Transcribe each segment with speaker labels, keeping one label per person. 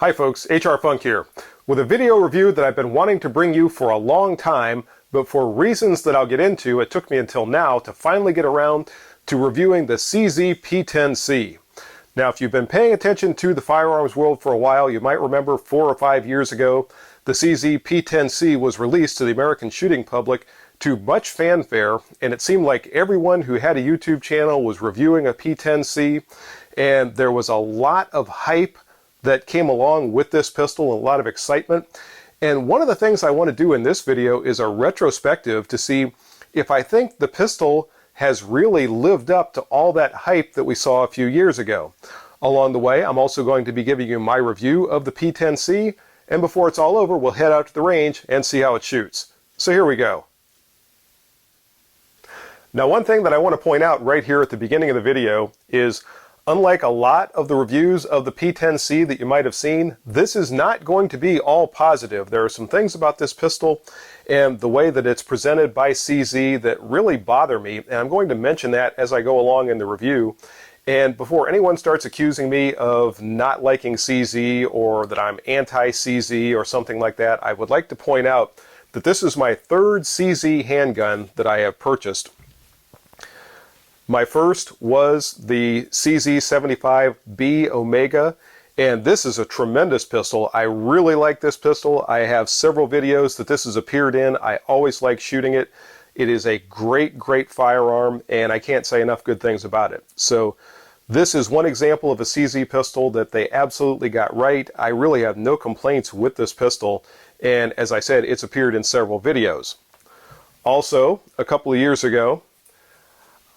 Speaker 1: Hi folks, HR Funk here, with a video review that I've been wanting to bring you for a long time, but for reasons that I'll get into, it took me until now to finally get around to reviewing the CZ P10C. Now, if you've been paying attention to the firearms world for a while, you might remember 4 or 5 years ago, the CZ P10C was released to the American shooting public to much fanfare, and it seemed like everyone who had a YouTube channel was reviewing a P10C, and there was a lot of hype that came along with this pistol and a lot of excitement. And one of the things I want to do in this video is a retrospective to see if I think the pistol has really lived up to all that hype that we saw a few years ago. Along the way, I'm also going to be giving you my review of the P10C, and before it's all over, we'll head out to the range and see how it shoots. So here we go. Now, one thing that I want to point out right here at the beginning of the video is, unlike a lot of the reviews of the P10C that you might have seen, this is not going to be all positive. There are some things about this pistol and the way that it's presented by CZ that really bother me, and I'm going to mention that as I go along in the review. And before anyone starts accusing me of not liking CZ or that I'm anti-CZ or something like that, I would like to point out that this is my third CZ handgun that I have purchased. My first was the CZ75B Omega, and this is a tremendous pistol. I really like this pistol. I have several videos that this has appeared in. I always like shooting it. It is a great, great firearm, and I can't say enough good things about it. So this is one example of a CZ pistol that they absolutely got right. I really have no complaints with this pistol, and as I said, it's appeared in several videos. Also, a couple of years ago,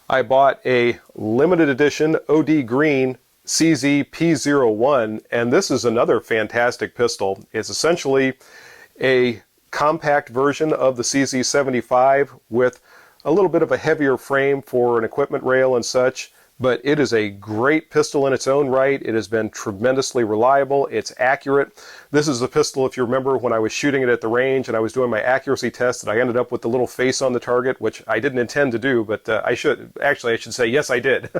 Speaker 1: I bought a limited edition OD Green CZ P01, and this is another fantastic pistol. It's essentially a compact version of the CZ75 with a little bit of a heavier frame for an equipment rail and such, but it is a great pistol in its own right. It has been tremendously reliable. It's accurate. This is the pistol, if you remember, when I was shooting it at the range and I was doing my accuracy test, and I ended up with the little face on the target, which I didn't intend to do, but I should say, yes, I did.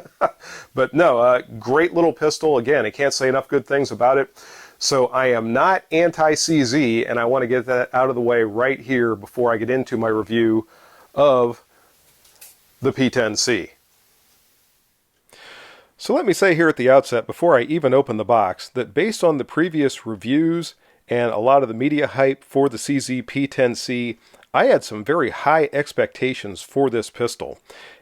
Speaker 1: But no, great little pistol. Again, I can't say enough good things about it. So I am not anti-CZ, and I want to get that out of the way right here before I get into my review of the P10C. So let me say here at the outset, before I even open the box, that based on the previous reviews and a lot of the media hype for the CZ P10C, I had some very high expectations for this pistol.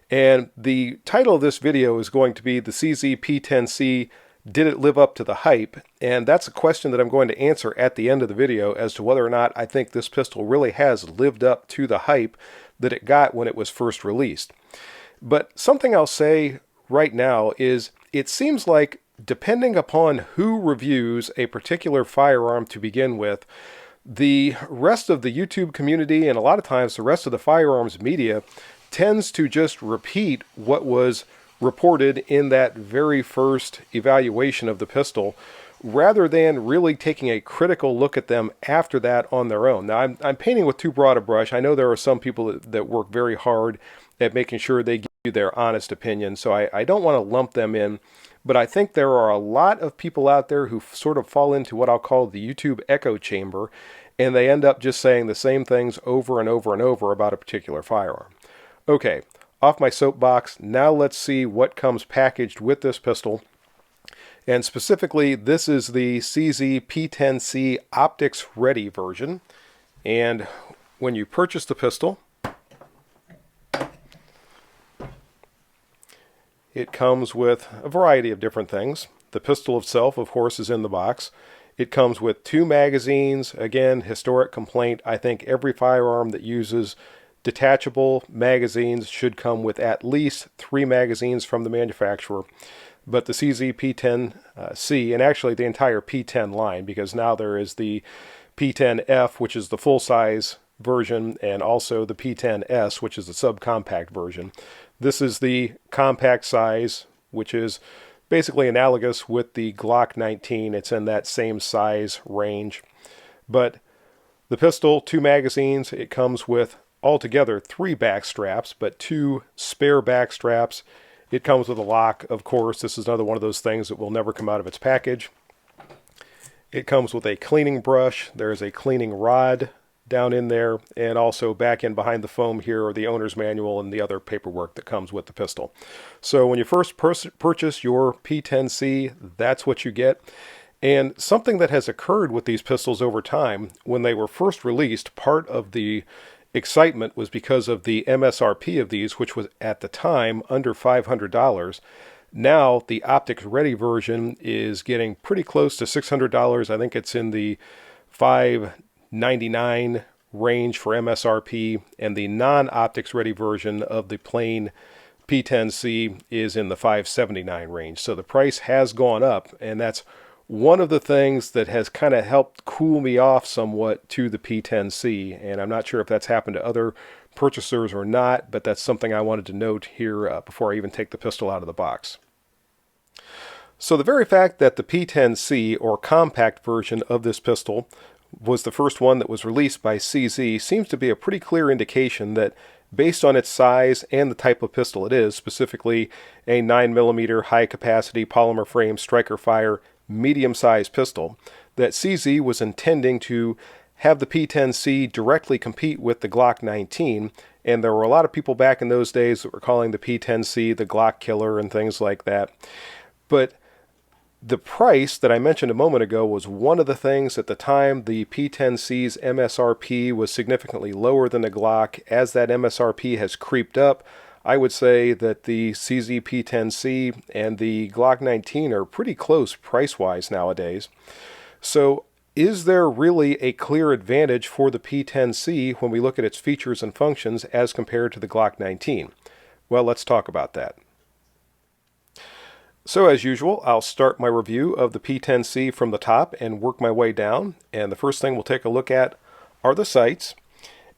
Speaker 1: And the title of this video is going to be the CZ P10C, did it live up to the hype? And that's a question that I'm going to answer at the end of the video as to whether or not I think this pistol really has lived up to the hype that it got when it was first released. But something I'll say right now is it seems like, depending upon who reviews a particular firearm to begin with, the rest of the YouTube community and a lot of times the rest of the firearms media tends to just repeat what was reported in that very first evaluation of the pistol, rather than really taking a critical look at them after that on their own. Now, I'm painting with too broad a brush. I know there are some people that work very hard at making sure they give you their honest opinion, so I don't want to lump them in, but I think there are a lot of people out there who sort of fall into what I'll call the YouTube echo chamber, and they end up just saying the same things over and over and over about a particular firearm. Okay, off my soapbox, now let's see what comes packaged with this pistol. And specifically, this is the CZ P10C Optics Ready version. And when you purchase the pistol, it comes with a variety of different things. The pistol itself, of course, is in the box. It comes with 2 magazines. Again, historic complaint. I think every firearm that uses detachable magazines should come with at least 3 magazines from the manufacturer. But the CZ P10C, and actually the entire P10 line, because now there is the P10F, which is the full-size version, and also the P10S, which is the subcompact version. This is the compact size, which is basically analogous with the Glock 19. It's in that same size range. But the pistol, 2 magazines, it comes with altogether 3 back straps, but 2 spare back straps. It comes with a lock, of course. This is another one of those things that will never come out of its package. It comes with a cleaning brush. There's a cleaning rod down in there, and also back in behind the foam here are the owner's manual and the other paperwork that comes with the pistol. So when you first purchase your P10C, that's what you get. And something that has occurred with these pistols over time, when they were first released, part of the excitement was because of the MSRP of these, which was at the time under $500. Now the optics ready version is getting pretty close to $600. I think it's in the $599 range for MSRP, and the non-optics ready version of the plain P10C is in the $579 range. So the price has gone up, and that's one of the things that has kind of helped cool me off somewhat to the P10C. And I'm not sure if that's happened to other purchasers or not, but that's something I wanted to note here before I even take the pistol out of the box. So the very fact that the P10C, or compact version of this pistol, was the first one that was released by CZ seems to be a pretty clear indication that, based on its size and the type of pistol it is, specifically a 9mm high-capacity polymer frame striker fire medium-sized pistol, that CZ was intending to have the P10C directly compete with the Glock 19, and there were a lot of people back in those days that were calling the P10C the Glock killer and things like that. But the price that I mentioned a moment ago was one of the things at the time. The P10C's MSRP was significantly lower than the Glock. As that MSRP has creeped up, I would say that the CZ P10C and the Glock 19 are pretty close price-wise nowadays. So is there really a clear advantage for the P10C when we look at its features and functions as compared to the Glock 19? Well, let's talk about that. So as usual, I'll start my review of the P10C from the top and work my way down. And the first thing we'll take a look at are the sights.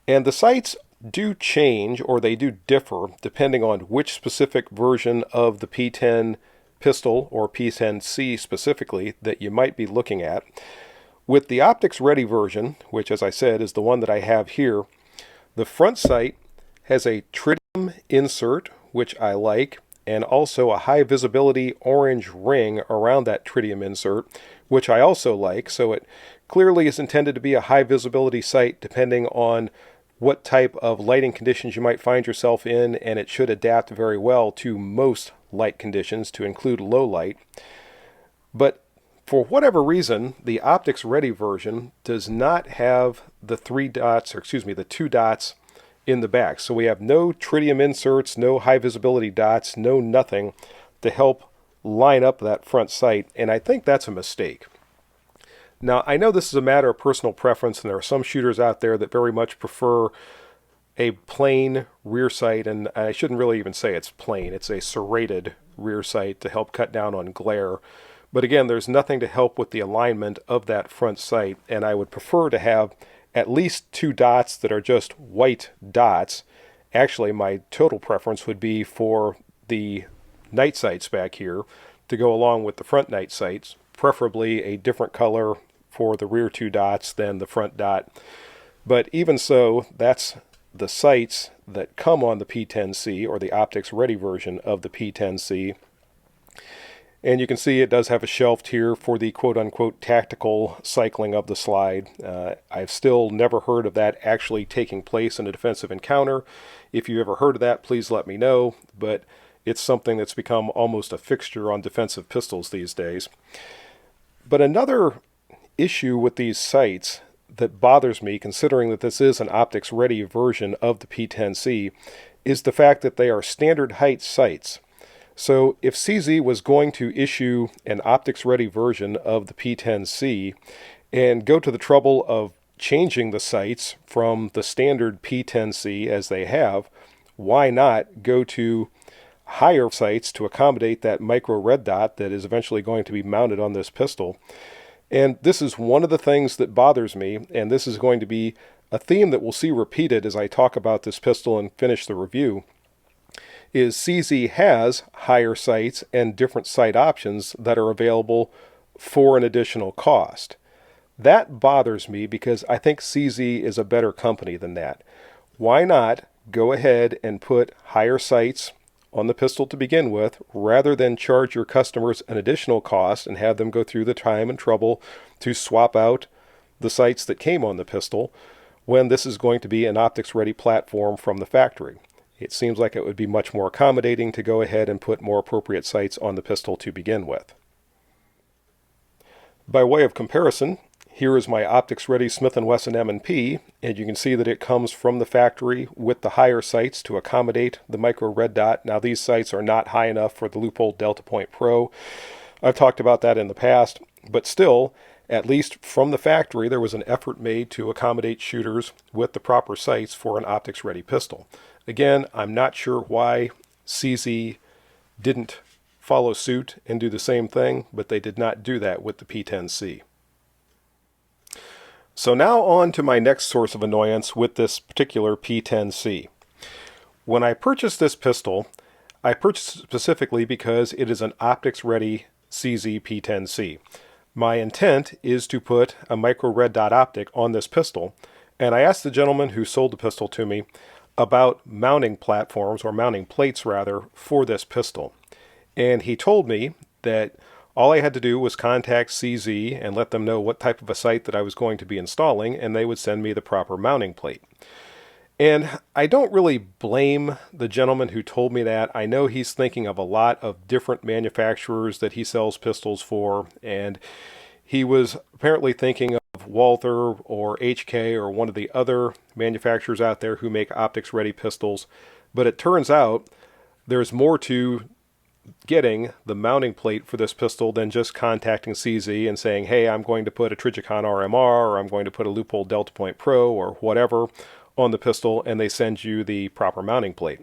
Speaker 1: And the sights do change, or they do differ, depending on which specific version of the P10 pistol, or P10C specifically, that you might be looking at. With the optics ready version, which as I said is the one that I have here, the front sight has a tritium insert, which I like, and also a high visibility orange ring around that tritium insert, which I also like. So it clearly is intended to be a high visibility sight depending on what type of lighting conditions you might find yourself in, and it should adapt very well to most light conditions, to include low light. But for whatever reason, the optics ready version does not have the the 2 dots in the back. So we have no tritium inserts, no high visibility dots, no nothing to help line up that front sight, and I think that's a mistake. Now, I know this is a matter of personal preference, and there are some shooters out there that very much prefer a plain rear sight, and I shouldn't really even say it's plain. It's a serrated rear sight to help cut down on glare. But again, there's nothing to help with the alignment of that front sight, and I would prefer to have at least 2 dots that are just white dots. Actually, my total preference would be for the night sights back here to go along with the front night sights, preferably a different color for the rear 2 dots than the front dot. But even so, that's the sights that come on the P10C, or the optics ready version of the P10C. And you can see it does have a shelf here for the quote-unquote tactical cycling of the slide. I've still never heard of that actually taking place in a defensive encounter. If you ever heard of that, please let me know. But it's something that's become almost a fixture on defensive pistols these days. But another issue with these sights that bothers me, considering that this is an optics-ready version of the P10C, is the fact that they are standard height sights. So if CZ was going to issue an optics-ready version of the P10C and go to the trouble of changing the sights from the standard P10C as they have, why not go to higher sights to accommodate that micro red dot that is eventually going to be mounted on this pistol? And this is one of the things that bothers me, and this is going to be a theme that we'll see repeated as I talk about this pistol and finish the review, is CZ has higher sights and different sight options that are available for an additional cost. That bothers me because I think CZ is a better company than that. Why not go ahead and put higher sights on the pistol to begin with, rather than charge your customers an additional cost and have them go through the time and trouble to swap out the sights that came on the pistol, when this is going to be an optics-ready platform from the factory. It seems like it would be much more accommodating to go ahead and put more appropriate sights on the pistol to begin with. By way of comparison, here is my optics-ready Smith & Wesson M&P, and you can see that it comes from the factory with the higher sights to accommodate the micro red dot. Now, these sights are not high enough for the Leupold Delta Point Pro. I've talked about that in the past, but still, at least from the factory, there was an effort made to accommodate shooters with the proper sights for an optics-ready pistol. Again, I'm not sure why CZ didn't follow suit and do the same thing, but they did not do that with the P10C. So now on to my next source of annoyance with this particular P10C. When I purchased this pistol, I purchased it specifically because it is an optics-ready CZ P10C. My intent is to put a micro red dot optic on this pistol, and I asked the gentleman who sold the pistol to me about mounting platforms, or mounting plates rather, for this pistol. And he told me that all I had to do was contact CZ and let them know what type of a sight that I was going to be installing, and they would send me the proper mounting plate. And I don't really blame the gentleman who told me that. I know he's thinking of a lot of different manufacturers that he sells pistols for, and he was apparently thinking of Walther or HK or one of the other manufacturers out there who make optics-ready pistols. But it turns out there's more to getting the mounting plate for this pistol than just contacting CZ and saying, hey, I'm going to put a Trijicon RMR, or I'm going to put a Leupold Delta Point Pro, or whatever on the pistol, and they send you the proper mounting plate.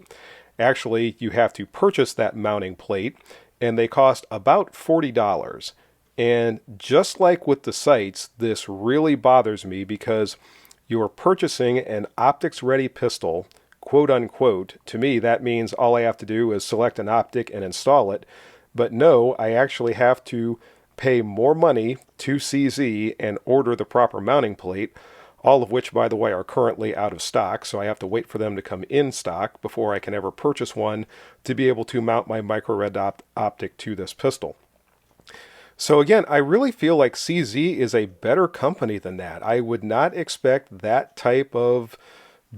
Speaker 1: Actually, you have to purchase that mounting plate, and they cost about $40. And just like with the sights, this really bothers me because you're purchasing an optics-ready pistol, quote unquote. To me, that means all I have to do is select an optic and install it. But no, I actually have to pay more money to CZ and order the proper mounting plate, all of which, by the way, are currently out of stock, so I have to wait for them to come in stock before I can ever purchase one to be able to mount my micro red dot optic to this pistol. So again, I really feel like CZ is a better company than that. I would not expect that type of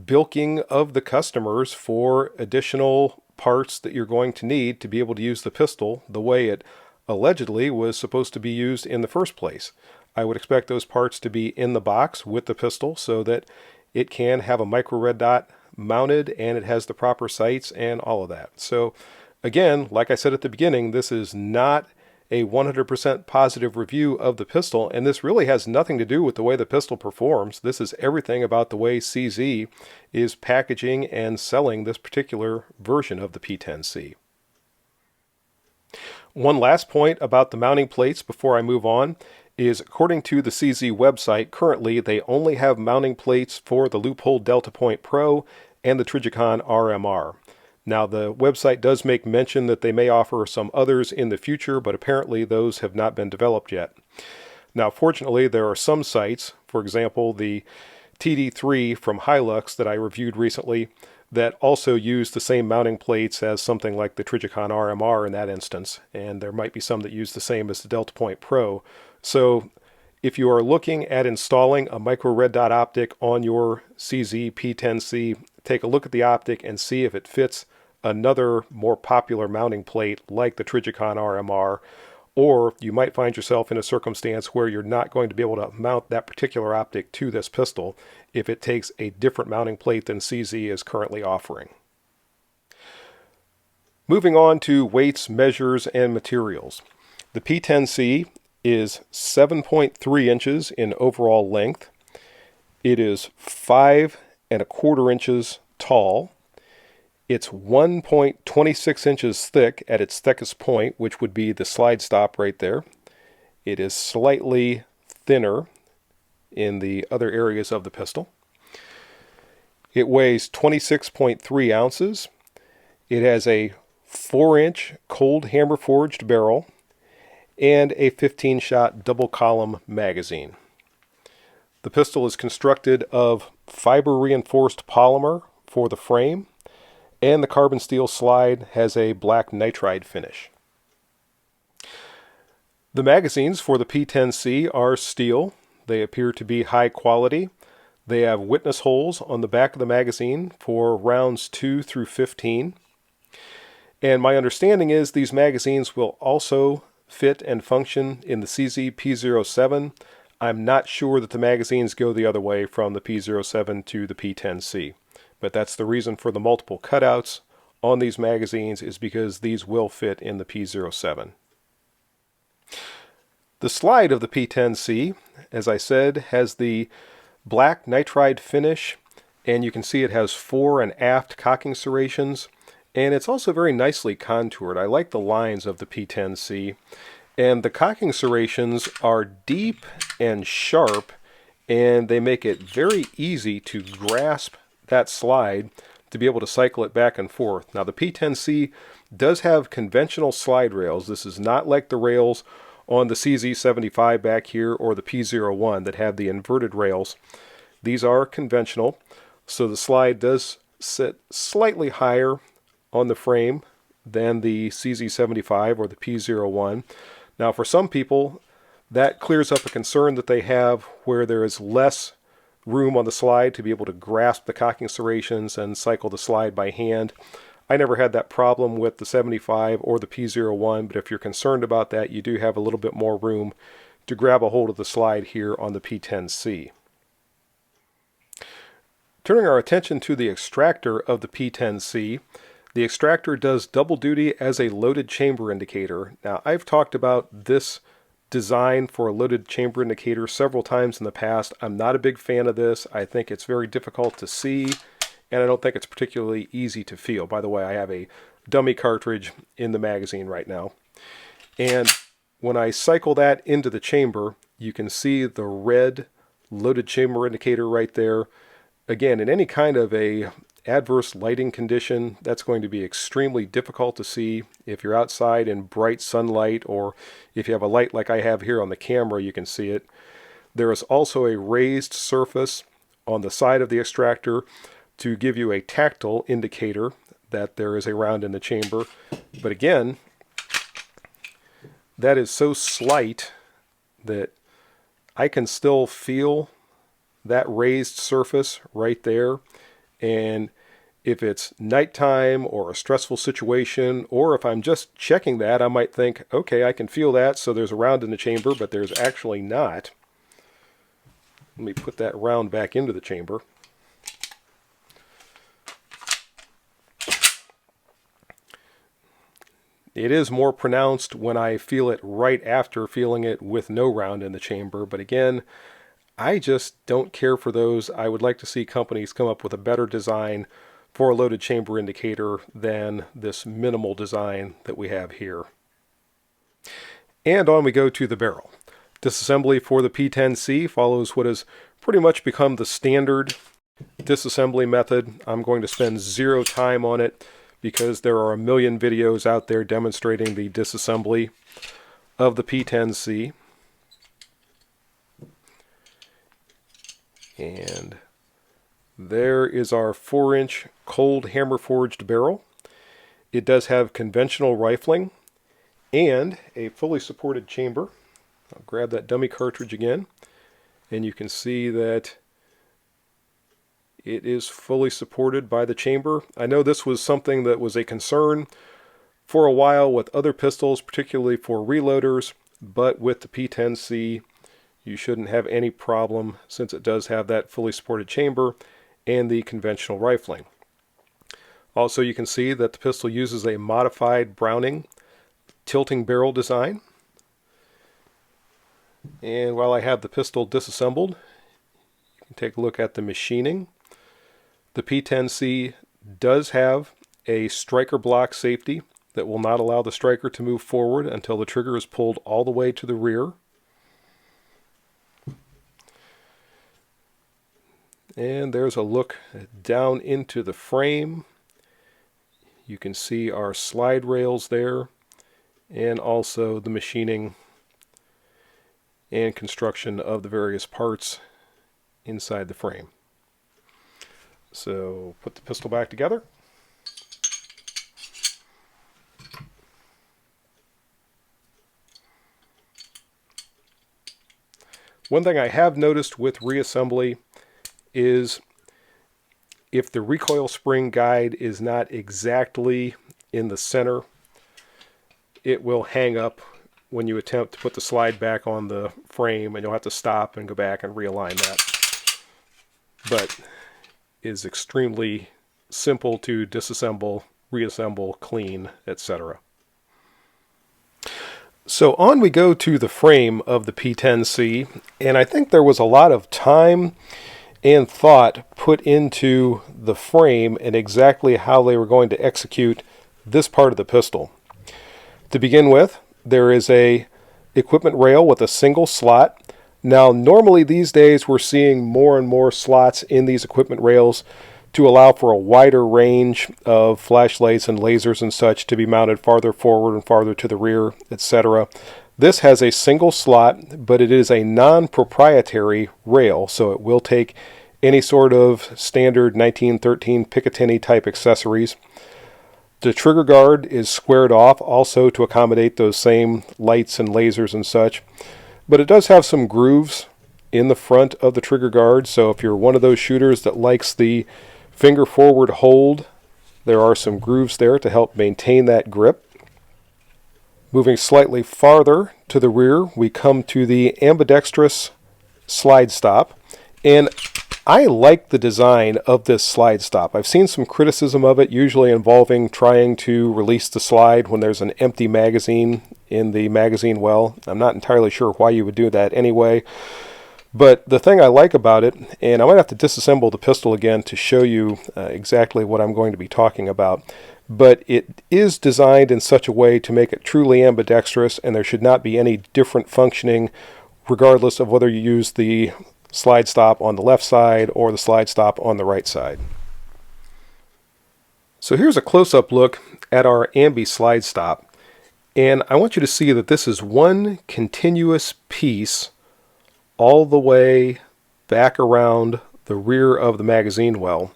Speaker 1: bilking of the customers for additional parts that you're going to need to be able to use the pistol the way it allegedly was supposed to be used in the first place. I would expect those parts to be in the box with the pistol so that it can have a micro red dot mounted and it has the proper sights and all of that. So again, like I said at the beginning, this is not a 100% positive review of the pistol, and this really has nothing to do with the way the pistol performs. This is everything about the way CZ is packaging and selling this particular version of the P10C. One last point about the mounting plates before I move on is, according to the CZ website, currently they only have mounting plates for the Leupold Delta Point Pro and the Trijicon RMR. Now, the website does make mention that they may offer some others in the future, but apparently those have not been developed yet. Now, fortunately, there are some sights, for example, the TD3 from Hilux that I reviewed recently, that also use the same mounting plates as something like the Trijicon RMR in that instance, and there might be some that use the same as the Delta Point Pro. So if you are looking at installing a micro red dot optic on your CZ P10C, take a look at the optic and see if it fits another more popular mounting plate like the Trijicon RMR, or you might find yourself in a circumstance where you're not going to be able to mount that particular optic to this pistol if it takes a different mounting plate than CZ is currently offering. Moving on to weights, measures, and materials. The P10C is 7.3 inches in overall length. It is 5¼ inches tall. It's 1.26 inches thick at its thickest point, which would be the slide stop right there. It is slightly thinner in the other areas of the pistol. It weighs 26.3 ounces. It has a 4-inch cold hammer forged barrel and a 15-shot double column magazine. The pistol is constructed of fiber reinforced polymer for the frame, and the carbon steel slide has a black nitride finish. The magazines for the P10C are steel. They appear to be high quality. They have witness holes on the back of the magazine for rounds 2 through 15. And my understanding is these magazines will also fit and function in the CZ P07. I'm not sure that the magazines go the other way from the P07 to the P10C. But that's the reason for the multiple cutouts on these magazines, is because these will fit in the P07. The slide of the P10C, as I said, has the black nitride finish, and you can see it has fore and aft cocking serrations, and it's also very nicely contoured. I like the lines of the P10C, and the cocking serrations are deep and sharp, and they make it very easy to grasp that slide to be able to cycle it back and forth. Now the P10C does have conventional slide rails. This is not like the rails on the CZ75 back here or the P01 that have the inverted rails. These are conventional, so the slide does sit slightly higher on the frame than the CZ75 or the P01. Now for some people, that clears up a concern that they have where there is less room on the slide to be able to grasp the cocking serrations and cycle the slide by hand. I never had that problem with the 75 or the P01, but if you're concerned about that, you do have a little bit more room to grab a hold of the slide here on the P10C. Turning our attention to the extractor of the P10C, the extractor does double duty as a loaded chamber indicator. Now, I've talked about this design for a loaded chamber indicator several times in the past. I'm not a big fan of this. I think it's very difficult to see, and I don't think it's particularly easy to feel. By the way, I have a dummy cartridge in the magazine right now. And when I cycle that into the chamber, you can see the red loaded chamber indicator right there. Again, in any kind of a adverse lighting condition, that's going to be extremely difficult to see. If you're outside in bright sunlight, or if you have a light like I have here on the camera, you can see it. There is also a raised surface on the side of the extractor to give you a tactile indicator that there is a round in the chamber. But again, that is so slight that I can still feel that raised surface right there. And if it's nighttime or a stressful situation, or if I'm just checking that, I might think, okay, I can feel that, so there's a round in the chamber, but there's actually not. Let me put that round back into the chamber. It is more pronounced when I feel it right after feeling it with no round in the chamber, but again, I just don't care for those. I would like to see companies come up with a better design for a loaded chamber indicator than this minimal design that we have here. And on we go to the barrel. Disassembly for the P10C follows what has pretty much become the standard disassembly method. I'm going to spend zero time on it because there are a million videos out there demonstrating the disassembly of the P10C. And there is our 4-inch cold hammer forged barrel. It does have conventional rifling and a fully supported chamber. I'll grab that dummy cartridge again, and you can see that it is fully supported by the chamber. I know this was something that was a concern for a while with other pistols, particularly for reloaders, but with the P10C, you shouldn't have any problem since it does have that fully supported chamber and the conventional rifling. Also, you can see that the pistol uses a modified Browning tilting barrel design. And while I have the pistol disassembled, you can take a look at the machining. The P10C does have a striker block safety that will not allow the striker to move forward until the trigger is pulled all the way to the rear. And there's a look down into the frame. You can see our slide rails there, and also the machining and construction of the various parts inside the frame. So put the pistol back together. One thing I have noticed with reassembly is if the recoil spring guide is not exactly in the center, it will hang up when you attempt to put the slide back on the frame, and you'll have to stop and go back and realign that. But it is extremely simple to disassemble, reassemble, clean, etc. So on we go to the frame of the P10C, and I think there was a lot of time and thought put into the frame and exactly how they were going to execute this part of the pistol. To begin with, there is a equipment rail with a single slot. Now, normally these days we're seeing more and more slots in these equipment rails to allow for a wider range of flashlights and lasers and such to be mounted farther forward and farther to the rear, etc. This has a single slot, but it is a non-proprietary rail, so it will take any sort of standard 1913 Picatinny type accessories. The trigger guard is squared off also to accommodate those same lights and lasers and such, but it does have some grooves in the front of the trigger guard, so if you're one of those shooters that likes the finger forward hold, there are some grooves there to help maintain that grip. Moving slightly farther to the rear, we come to the ambidextrous slide stop, and I like the design of this slide stop. I've seen some criticism of it, usually involving trying to release the slide when there's an empty magazine in the magazine well. I'm not entirely sure why you would do that anyway. But the thing I like about it, and I might have to disassemble the pistol again to show you exactly what I'm going to be talking about, but it is designed in such a way to make it truly ambidextrous, and there should not be any different functioning regardless of whether you use the slide stop on the left side or the slide stop on the right side. So here's a close-up look at our ambi slide stop, and I want you to see that this is one continuous piece all the way back around the rear of the magazine well,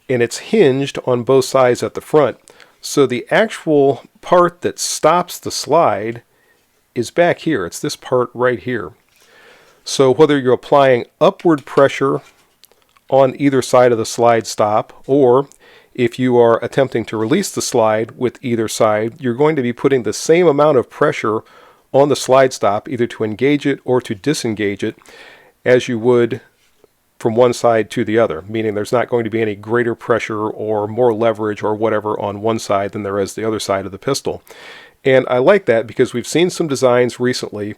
Speaker 1: and it's hinged on both sides at the front, so the actual part that stops the slide is back here. It's this part right here. So whether you're applying upward pressure on either side of the slide stop, or if you are attempting to release the slide with either side, you're going to be putting the same amount of pressure on the slide stop, either to engage it or to disengage it, as you would from one side to the other, meaning there's not going to be any greater pressure or more leverage or whatever on one side than there is the other side of the pistol. And I like that because we've seen some designs recently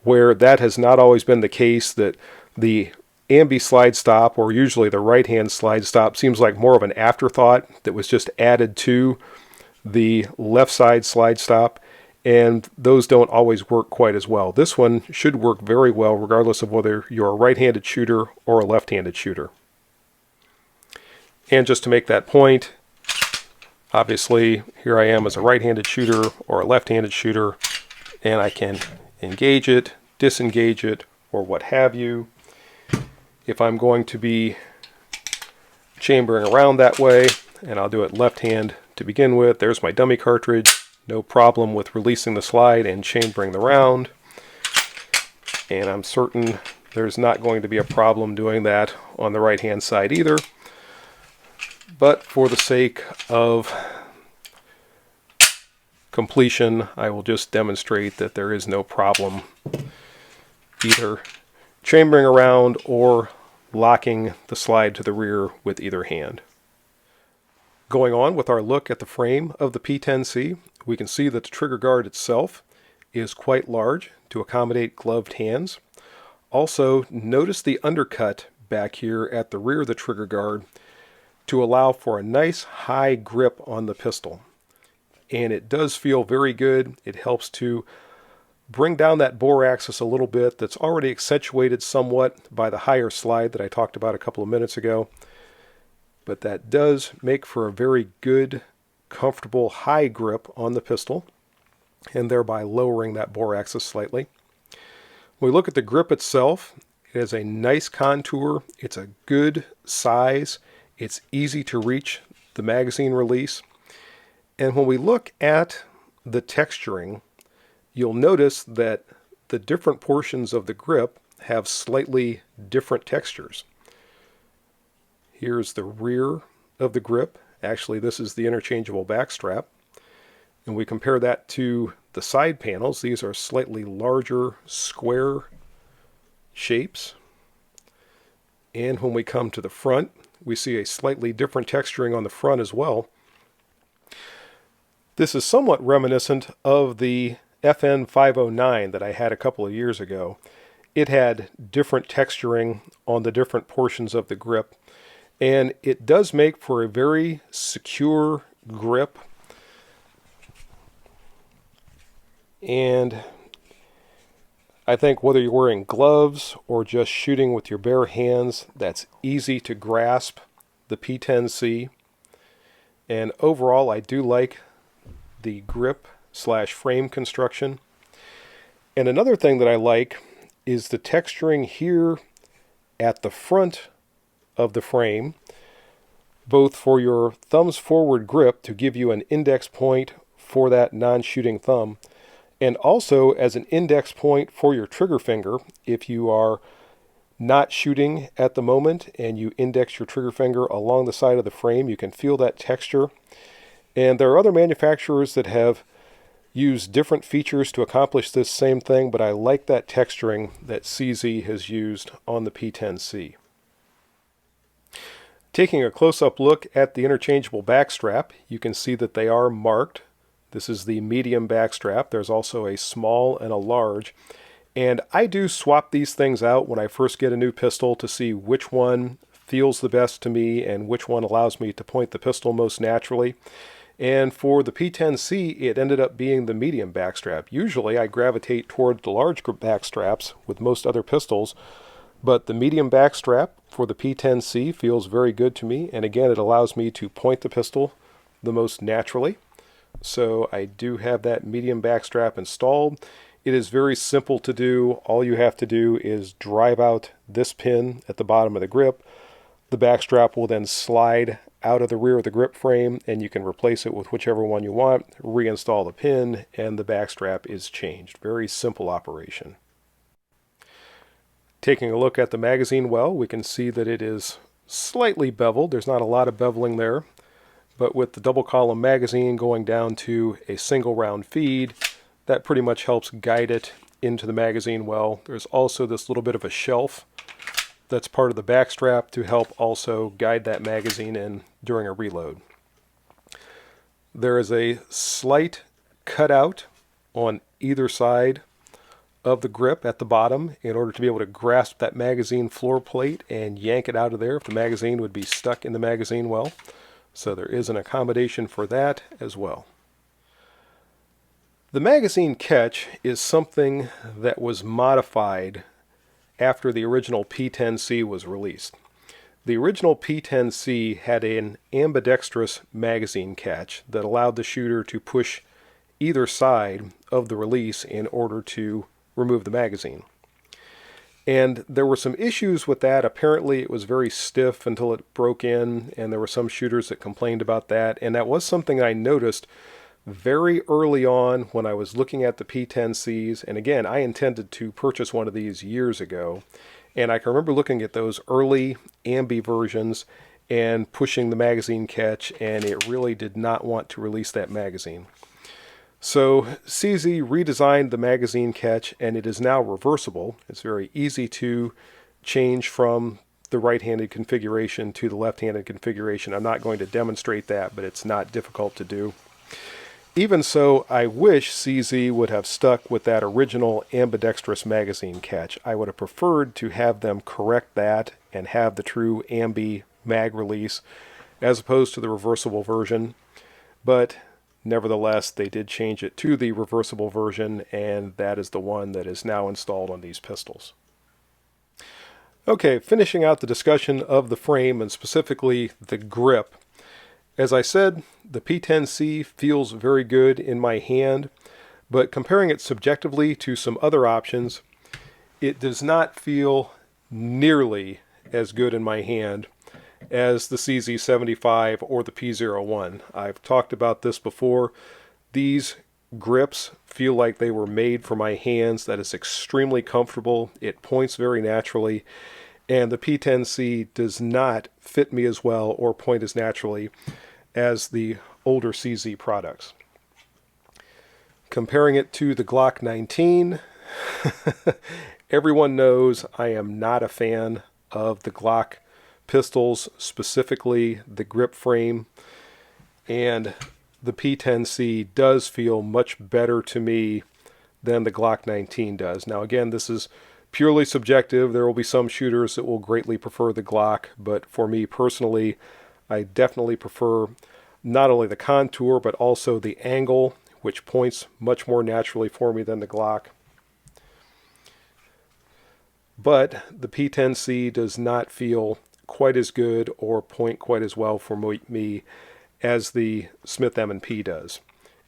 Speaker 1: where that has not always been the case, that the ambi slide stop, or usually the right-hand slide stop, seems like more of an afterthought that was just added to the left side slide stop, and those don't always work quite as well. This one should work very well regardless of whether you're a right-handed shooter or a left-handed shooter. And just to make that point, obviously here I am as a right-handed shooter or a left-handed shooter, and I can engage it, disengage it, or what have you. If I'm going to be chambering around that way, and I'll do it left hand to begin with, there's my dummy cartridge. No problem with releasing the slide and chambering the round. And I'm certain there's not going to be a problem doing that on the right hand side either. But for the sake of completion, I will just demonstrate that there is no problem either chambering around or locking the slide to the rear with either hand. Going on with our look at the frame of the P10C, we can see that the trigger guard itself is quite large to accommodate gloved hands. Also, notice the undercut back here at the rear of the trigger guard to allow for a nice high grip on the pistol. And it does feel very good. It helps to bring down that bore axis a little bit that's already accentuated somewhat by the higher slide that I talked about a couple of minutes ago. But that does make for a very good, comfortable high grip on the pistol, and thereby lowering that bore axis slightly. When we look at the grip itself, it has a nice contour. It's a good size. It's easy to reach the magazine release. And when we look at the texturing, you'll notice that the different portions of the grip have slightly different textures. Here's the rear of the grip. Actually, this is the interchangeable back strap. And we compare that to the side panels. These are slightly larger square shapes. And when we come to the front, we see a slightly different texturing on the front as well. This is somewhat reminiscent of the FN 509 that I had a couple of years ago. It had different texturing on the different portions of the grip, and it does make for a very secure grip. And I think whether you're wearing gloves or just shooting with your bare hands, that's easy to grasp the P10C. And overall, I do like the grip / frame construction. And another thing that I like is the texturing here at the front of the frame, both for your thumb's forward grip to give you an index point for that non-shooting thumb, and also as an index point for your trigger finger. If you are not shooting at the moment and you index your trigger finger along the side of the frame, you can feel that texture. And there are other manufacturers that have used different features to accomplish this same thing, but I like that texturing that CZ has used on the P10C. Taking a close-up look at the interchangeable back strap, you can see that they are marked. This is the medium back strap. There's also a small and a large. And I do swap these things out when I first get a new pistol to see which one feels the best to me and which one allows me to point the pistol most naturally. And for the P10C, it ended up being the medium back strap. Usually I gravitate toward the large back straps with most other pistols, but the medium back strap for the P10C feels very good to me, and again, it allows me to point the pistol the most naturally. So I do have that medium back strap installed. It is very simple to do. All you have to do is drive out this pin at the bottom of the grip. The back strap will then slide out of the rear of the grip frame, and you can replace it with whichever one you want, reinstall the pin, and the back strap is changed. Very simple operation. Taking a look at the magazine well, we can see that it is slightly beveled. There's not a lot of beveling there, but with the double column magazine going down to a single round feed, that pretty much helps guide it into the magazine well. There's also this little bit of a shelf that's part of the back strap to help also guide that magazine in during a reload. There is a slight cutout on either side of the grip at the bottom in order to be able to grasp that magazine floor plate and yank it out of there if the magazine would be stuck in the magazine well. So there is an accommodation for that as well. The magazine catch is something that was modified after the original P10C was released. The original P10C had an ambidextrous magazine catch that allowed the shooter to push either side of the release in order to remove the magazine. And there were some issues with that. Apparently it was very stiff until it broke in, and there were some shooters that complained about that. And that was something I noticed very early on when I was looking at the P10Cs. And again, I intended to purchase one of these years ago. And I can remember looking at those early ambi versions and pushing the magazine catch, and it really did not want to release that magazine. So CZ redesigned the magazine catch, and it is now reversible. It's very easy to change from the right-handed configuration to the left-handed configuration. I'm not going to demonstrate that, but it's not difficult to do. Even so, I wish CZ would have stuck with that original ambidextrous magazine catch. I would have preferred to have them correct that and have the true ambi mag release as opposed to the reversible version. But nevertheless, they did change it to the reversible version, and that is the one that is now installed on these pistols. Okay, finishing out the discussion of the frame and specifically the grip. As I said, the P10C feels very good in my hand, but comparing it subjectively to some other options, it does not feel nearly as good in my hand as the CZ75 or the P01. I've talked about this before. These grips feel like they were made for my hands. That is extremely comfortable. It points very naturally. And the P10C does not fit me as well or point as naturally as the older CZ products. Comparing it to the Glock 19, everyone knows I am not a fan of the Glock pistols, specifically the grip frame, and the P10C does feel much better to me than the Glock 19 does. Now again, this is purely subjective. There will be some shooters that will greatly prefer the Glock, but for me personally, I definitely prefer not only the contour, but also the angle, which points much more naturally for me than the Glock. But the P10C does not feel quite as good or point quite as well for me as the Smith M&P does.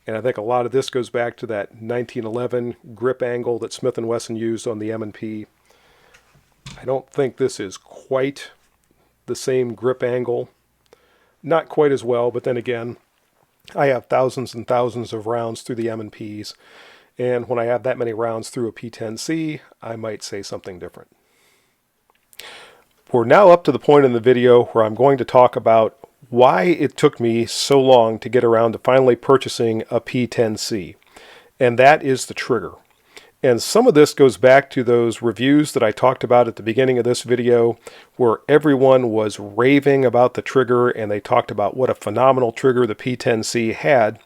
Speaker 1: And I think a lot of this goes back to that 1911 grip angle that Smith & Wesson used on the M&P. I don't think this is quite the same grip angle. Not quite as well, but then again, I have thousands and thousands of rounds through the M&Ps, and when I have that many rounds through a P10C, I might say something different. We're now up to the point in the video where I'm going to talk about why it took me so long to get around to finally purchasing a P10C, and that is the trigger. And some of this goes back to those reviews that I talked about at the beginning of this video, where everyone was raving about the trigger and they talked about what a phenomenal trigger the P10C had.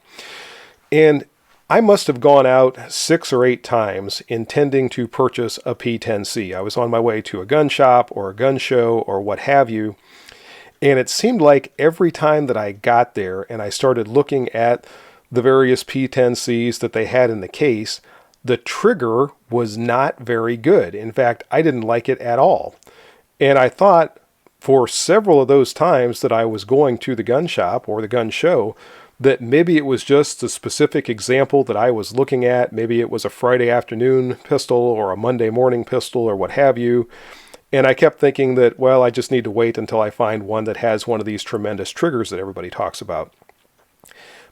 Speaker 1: And I must have gone out 6 or 8 times intending to purchase a P10C. I was on my way to a gun shop or a gun show or what have you. And it seemed like every time that I got there and I started looking at the various P10Cs that they had in the case, the trigger was not very good. In fact, I didn't like it at all. And I thought for several of those times that I was going to the gun shop or the gun show that maybe it was just a specific example that I was looking at. Maybe it was a Friday afternoon pistol or a Monday morning pistol or what have you. And I kept thinking that, well, I just need to wait until I find one that has one of these tremendous triggers that everybody talks about.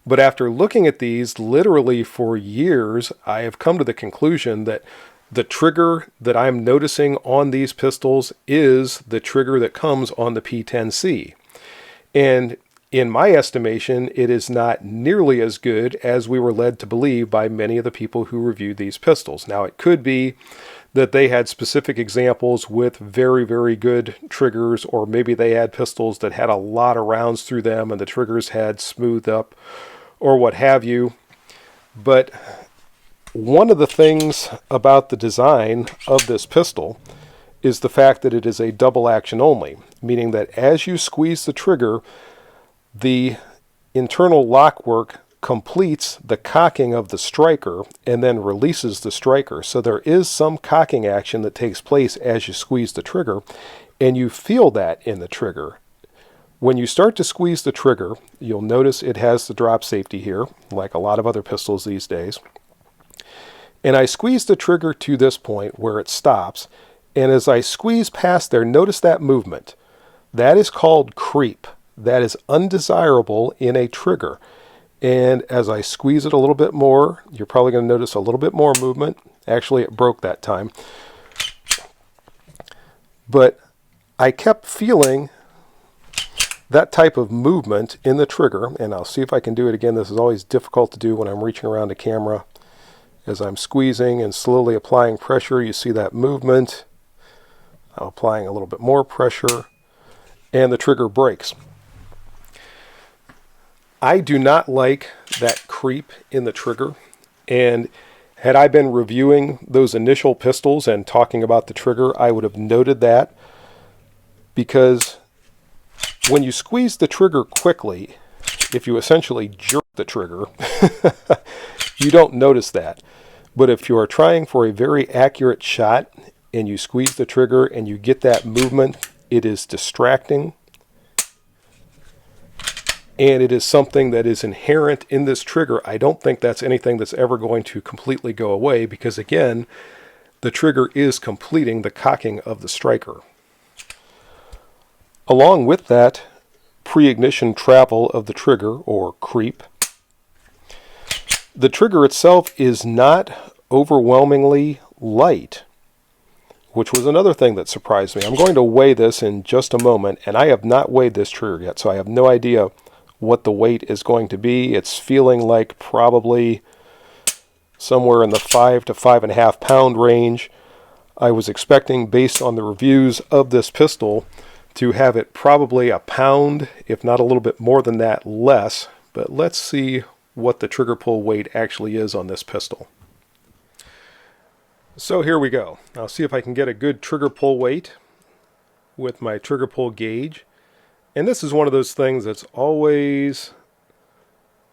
Speaker 1: But after looking at these literally for years, I have come to the conclusion that the trigger that I'm noticing on these pistols is the trigger that comes on the P10C. And in my estimation, it is not nearly as good as we were led to believe by many of the people who reviewed these pistols. Now, it could be that they had specific examples with very, very good triggers, or maybe they had pistols that had a lot of rounds through them and the triggers had smoothed up, or what have you. But one of the things about the design of this pistol is the fact that it is a double action only, meaning that as you squeeze the trigger, the internal lock work completes the cocking of the striker and then releases the striker. So there is some cocking action that takes place as you squeeze the trigger, and you feel that in the trigger. When you start to squeeze the trigger, you'll notice it has the drop safety here, like a lot of other pistols these days. And I squeeze the trigger to this point where it stops, and as I squeeze past there, notice that movement. That is called creep. That is undesirable in a trigger. And as I squeeze it a little bit more, you're probably going to notice a little bit more movement. Actually, it broke that time. But I kept feeling that type of movement in the trigger, and I'll see if I can do it again. This is always difficult to do when I'm reaching around the camera. As I'm squeezing and slowly applying pressure, you see that movement. I'm applying a little bit more pressure, and the trigger breaks. I do not like that creep in the trigger, and had I been reviewing those initial pistols and talking about the trigger, I would have noted that, because when you squeeze the trigger quickly, if you essentially jerk the trigger, you don't notice that. But if you are trying for a very accurate shot and you squeeze the trigger and you get that movement, it is distracting. And it is something that is inherent in this trigger. I don't think that's anything that's ever going to completely go away, because again, the trigger is completing the cocking of the striker. Along with that pre-ignition travel of the trigger, or creep, The trigger itself is not overwhelmingly light, which was another thing that surprised me. I'm going to weigh this in just a moment, and I have not weighed this trigger yet, so I have no idea what the weight is going to be. It's feeling like probably somewhere in the 5 to 5.5 pound range. I was expecting, based on the reviews of this pistol, to have it probably a pound, if not a little bit more than that, less. But let's see what the trigger pull weight actually is on this pistol. So here we go. I'll see if I can get a good trigger pull weight with my trigger pull gauge. And this is one of those things that's always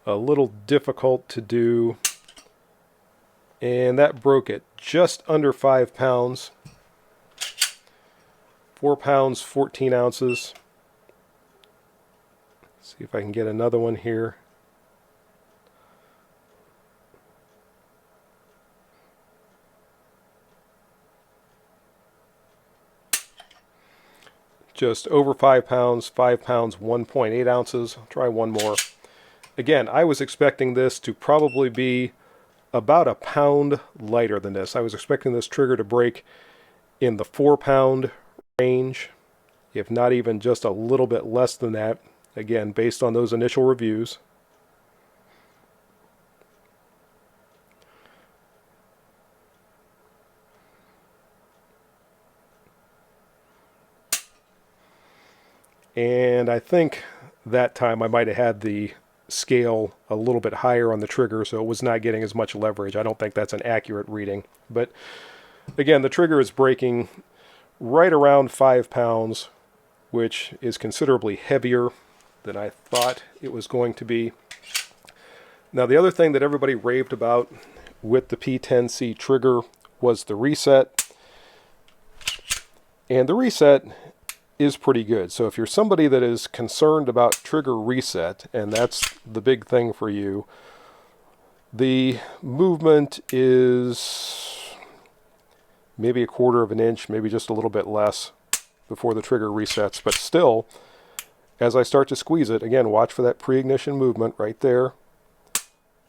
Speaker 1: a little difficult to do. And that broke it just under 5 pounds. 4 pounds, 14 ounces. Let's see if I can get another one here. Just over 5 pounds, 5 pounds, 1.8 ounces. I'll try one more. Again, I was expecting this to probably be about a pound lighter than this. I was expecting this trigger to break in the 4 pound range, if not even just a little bit less than that. Again, based on those initial reviews. And I think that time I might have had the scale a little bit higher on the trigger, so it was not getting as much leverage. I don't think that's an accurate reading. But again, the trigger is breaking right around 5 pounds, which is considerably heavier than I thought it was going to be. Now, the other thing that everybody raved about with the P10C trigger was the reset. And the reset is pretty good. So if you're somebody that is concerned about trigger reset, and that's the big thing for you, the movement is maybe 1/4 of an inch, maybe just a little bit less before the trigger resets. But still, as I start to squeeze it, again, watch for that pre-ignition movement right there,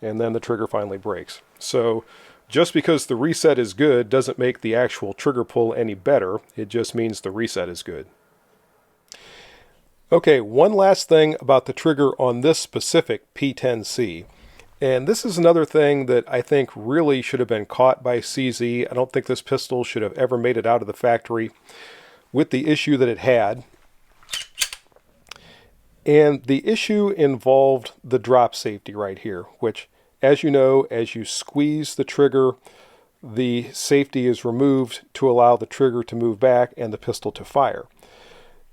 Speaker 1: and then the trigger finally breaks. So just because the reset is good doesn't make the actual trigger pull any better. It just means the reset is good. Okay, one last thing about the trigger on this specific P10C. And this is another thing that I think really should have been caught by CZ. I don't think this pistol should have ever made it out of the factory with the issue that it had. And the issue involved the drop safety right here, which, as you know, as you squeeze the trigger, the safety is removed to allow the trigger to move back and the pistol to fire.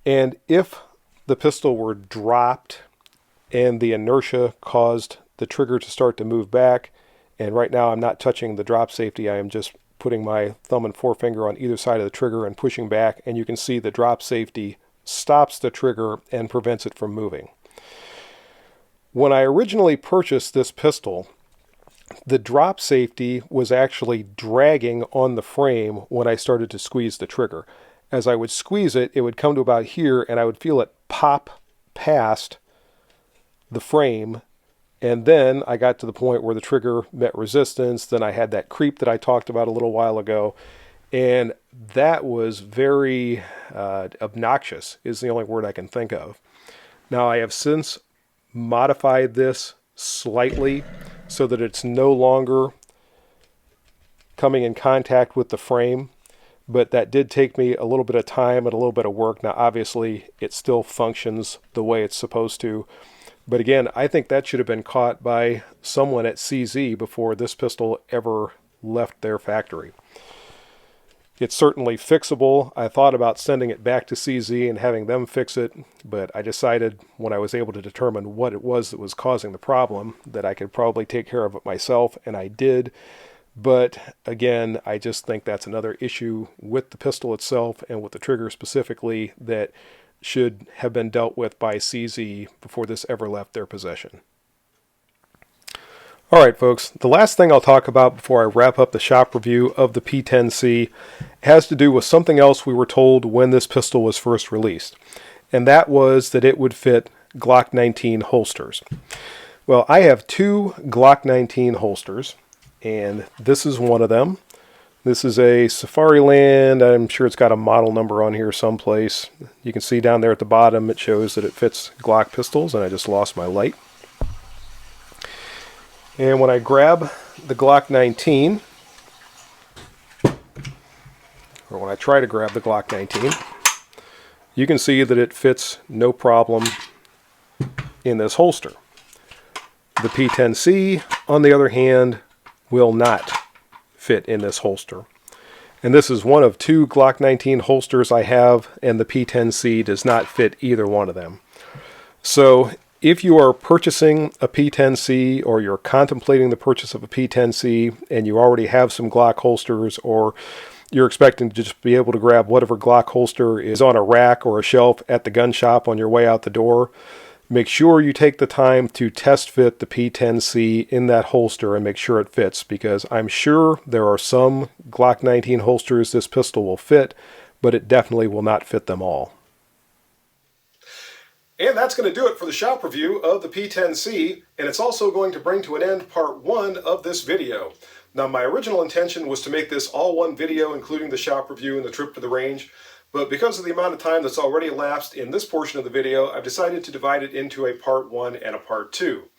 Speaker 1: And if the pistol were dropped and the inertia caused the trigger to start to move back, and right now I'm not touching the drop safety, I am just putting my thumb and forefinger on either side of the trigger and pushing back, and you can see the drop safety stops the trigger and prevents it from moving. When I originally purchased this pistol, the drop safety was actually dragging on the frame when I started to squeeze the trigger. As I would squeeze it, it would come to about here, and I would feel it pop past the frame. And then I got to the point where the trigger met resistance. Then I had that creep that I talked about a little while ago. And that was very obnoxious, is the only word I can think of. Now, I have since modified this slightly so that it's no longer coming in contact with the frame. But that did take me a little bit of time and a little bit of work. Now, obviously, it still functions the way it's supposed to. But again, I think that should have been caught by someone at CZ before this pistol ever left their factory. It's certainly fixable. I thought about sending it back to CZ and having them fix it, but I decided when I was able to determine what it was that was causing the problem that I could probably take care of it myself, and I did. But again, I just think that's another issue with the pistol itself and with the trigger specifically that should have been dealt with by CZ before this ever left their possession. All right, folks, the last thing I'll talk about before I wrap up the shop review of the P10C has to do with something else we were told when this pistol was first released, and that was that it would fit Glock 19 holsters. Well, I have two Glock 19 holsters, and this is one of them. This is a Safariland. I'm sure it's got a model number on here someplace. You can see down there at the bottom it shows that it fits Glock pistols, and I just lost my light. And when I grab the Glock 19, or when I try to grab the Glock 19, you can see that it fits no problem in this holster. The P10C, on the other hand, will not fit in this holster. And this is one of two Glock 19 holsters I have, and the P10C does not fit either one of them. So if you are purchasing a P10C, or you're contemplating the purchase of a P10C, and you already have some Glock holsters, or you're expecting to just be able to grab whatever Glock holster is on a rack or a shelf at the gun shop on your way out the door, make sure you take the time to test fit the P10C in that holster and make sure it fits, because I'm sure there are some Glock 19 holsters this pistol will fit, but it definitely will not fit them all. And that's going to do it for the shop review of the P10C, and it's also going to bring to an end part one of this video. Now, my original intention was to make this all one video, including the shop review and the trip to the range, but because of the amount of time that's already elapsed in this portion of the video, I've decided to divide it into a part one and a part two.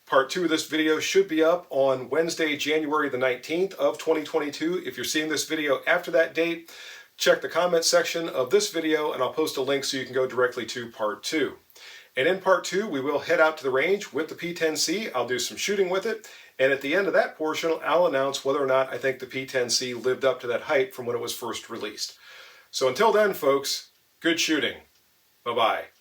Speaker 1: Part two of this video should be up on Wednesday, January the 19th of 2022. If you're seeing this video after that date, check the comment section of this video and I'll post a link so you can go directly to part two. And in part two, we will head out to the range with the P10C. I'll do some shooting with it. And at the end of that portion, I'll announce whether or not I think the P10C lived up to that hype from when it was first released. So until then, folks, good shooting. Bye-bye.